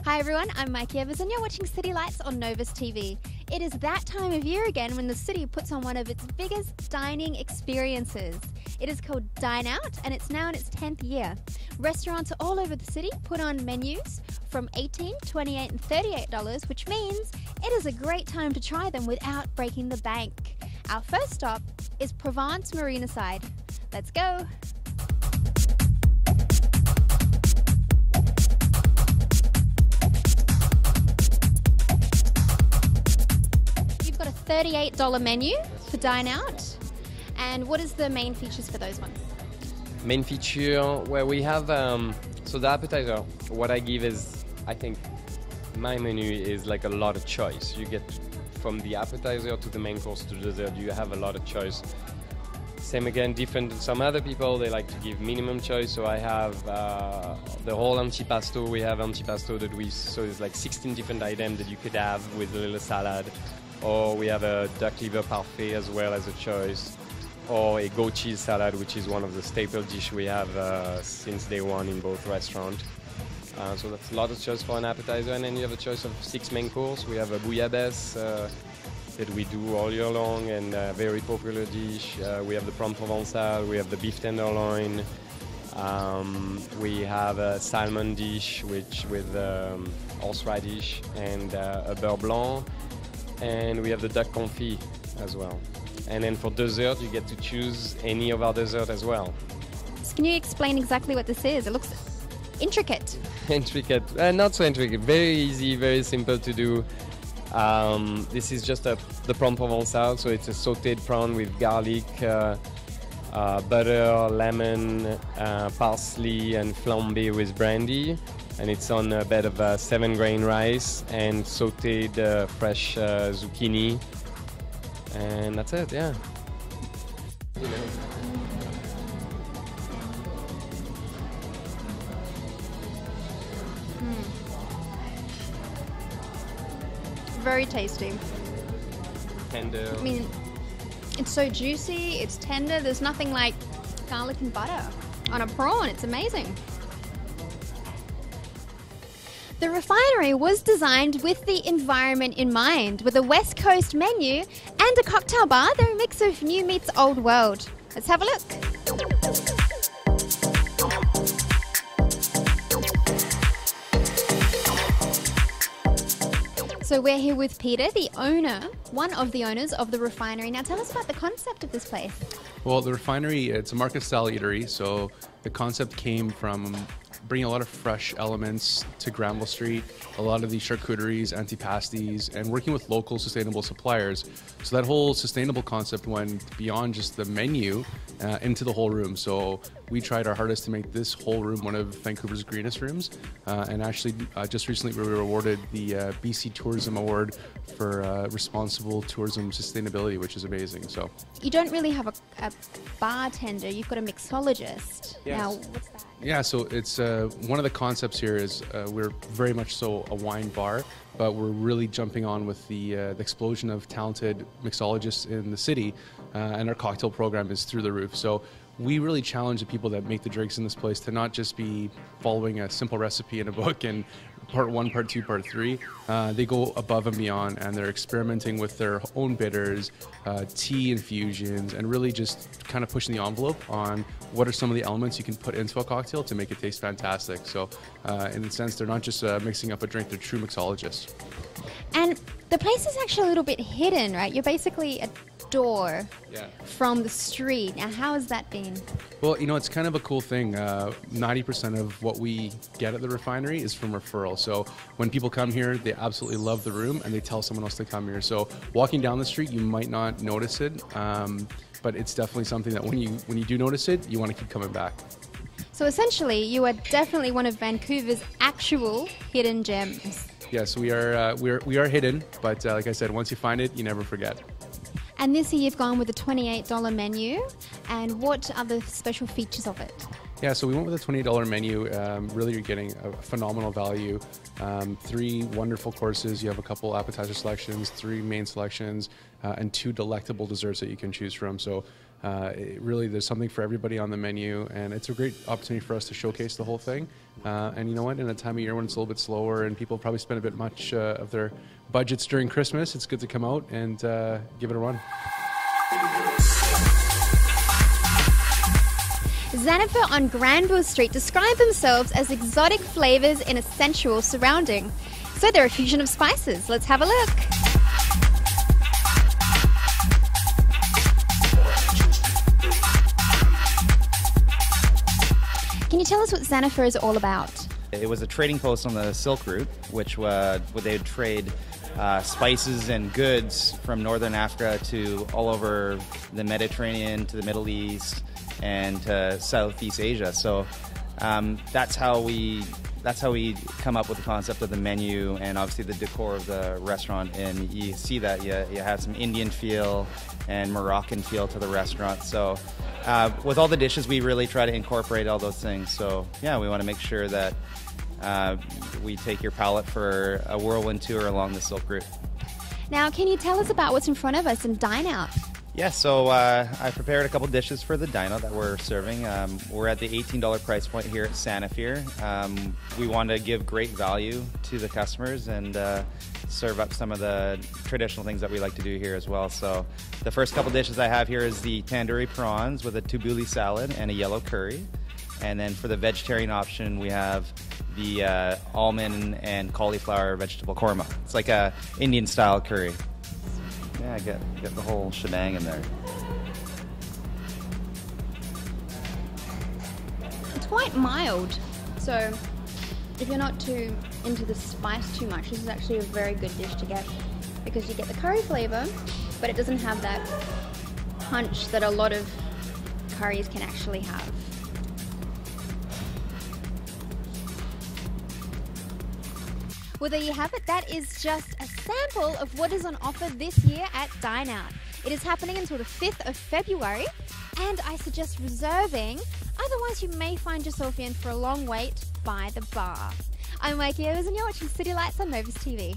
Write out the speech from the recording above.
Hi everyone, I'm Maike and you're watching City Lights on Novus TV. It is that time of year again when the city puts on one of its biggest dining experiences. It is called Dine Out and it's now in its 10th year. Restaurants all over the city put on menus from $18, $28 and $38, which means it is a great time to try them without breaking the bank. Our first stop is Provence Marina Side. Let's go! $38 menu for Dine Out. And what is the main features for those ones? Main feature where we have, so the appetizer, what I give is, I think my menu is like a lot of choice. You get from the appetizer to the main course to dessert, you have a lot of choice. Same again, different than some other people, they like to give minimum choice. So I have the whole antipasto. We have antipasto that so it's like 16 different items that you could have with a little salad. Or we have a duck liver parfait as well as a choice, or a goat cheese salad, which is one of the staple dishes we have since day one in both restaurants. So that's a lot of choice for an appetizer, and then you have a choice of 6 main courses. We have a bouillabaisse that we do all year long, and a very popular dish. We have the prawn provençal, we have the beef tenderloin, we have a salmon dish with horseradish and a beurre blanc. And we have the duck confit as well. And then for dessert, you get to choose any of our dessert as well. So can you explain exactly what this is? It looks intricate. Intricate, not so intricate, very easy, very simple to do. This is just the prawn provençal, so it's a sautéed prawn with garlic, butter, lemon, parsley, and flambé with brandy. And it's on a bed of 7-grain rice and sautéed fresh zucchini. And that's it, yeah. You know. Very tasty. Tender. I mean, it's so juicy, it's tender, there's nothing like garlic and butter on a prawn, it's amazing. The refinery was designed with the environment in mind. With a West Coast menu and a cocktail bar, they're a mix of new meets old world. Let's have a look. So we're here with Peter, the owner, one of the owners of the refinery. Now tell us about the concept of this place. Well, the refinery, it's a market-style eatery, so the concept came from bringing a lot of fresh elements to Granville Street, a lot of the charcuteries, antipasties, and working with local sustainable suppliers. So that whole sustainable concept went beyond just the menu into the whole room. So we tried our hardest to make this whole room one of Vancouver's greenest rooms. And actually, just recently we were awarded the BC Tourism Award for responsible tourism sustainability, which is amazing. So you don't really have a bartender, you've got a mixologist. Yes. Now, what's that? Yeah, so it's one of the concepts here is we're very much so a wine bar, but we're really jumping on with the explosion of talented mixologists in the city, and our cocktail program is through the roof. So we really challenge the people that make the drinks in this place to not just be following a simple recipe in a book and part 1, part 2, part 3. They go above and beyond, and they're experimenting with their own bitters, tea infusions, and really just kind of pushing the envelope on what are some of the elements you can put into a cocktail to make it taste fantastic. So in a sense, they're not just mixing up a drink, they're true mixologists. And the place is actually a little bit hidden, right? You're basically a door from the street. Now, how has that been? Well, you know, it's kind of a cool thing. 90% of what we get at the refinery is from referral. So when people come here, they absolutely love the room and they tell someone else to come here. So walking down the street, you might not notice it, but it's definitely something that when you do notice it, you want to keep coming back. So essentially, you are definitely one of Vancouver's actual hidden gems. Yes, we are hidden, but like I said, once you find it, you never forget. And this year you've gone with a $28 menu. And what are the special features of it? Yeah, so we went with a $28 menu. Really, you're getting a phenomenal value. 3 wonderful courses. You have a couple appetizer selections, 3 main selections, and 2 delectable desserts that you can choose from. So Really, there's something for everybody on the menu, and it's a great opportunity for us to showcase the whole thing. And you know what? In a time of year when it's a little bit slower and people probably spend a bit much of their budgets during Christmas, it's good to come out and give it a run. Xanafer on Granville Street describe themselves as exotic flavors in a sensual surrounding. So they're a fusion of spices. Let's have a look. Can you tell us what Xanafer is all about? It was a trading post on the Silk Route, which where they would trade spices and goods from northern Africa to all over the Mediterranean, to the Middle East, and to Southeast Asia. So that's how we come up with the concept of the menu and obviously the decor of the restaurant. And you see that you have some Indian feel and Moroccan feel to the restaurant. So with all the dishes, we really try to incorporate all those things. So yeah, we want to make sure that we take your palate for a whirlwind tour along the Silk Route. Now, can you tell us about what's in front of us in Dine Out? Yeah, so I prepared a couple dishes for the dino that we're serving. We're at the $18 price point here at Xanafer. We want to give great value to the customers and serve up some of the traditional things that we like to do here as well. So the first couple dishes I have here is the tandoori prawns with a tabbouleh salad and a yellow curry. And then for the vegetarian option, we have the almond and cauliflower vegetable korma. It's like a Indian style curry. Yeah, get the whole shebang in there. It's quite mild, so if you're not too into the spice too much, this is actually a very good dish to get because you get the curry flavor, but it doesn't have that punch that a lot of curries can actually have. Well, there you have it. That is just a sample of what is on offer this year at Dine Out. It is happening until the 5th of February, and I suggest reserving. Otherwise, you may find yourself in for a long wait by the bar. I'm Maike, and you're watching City Lights on Novus TV.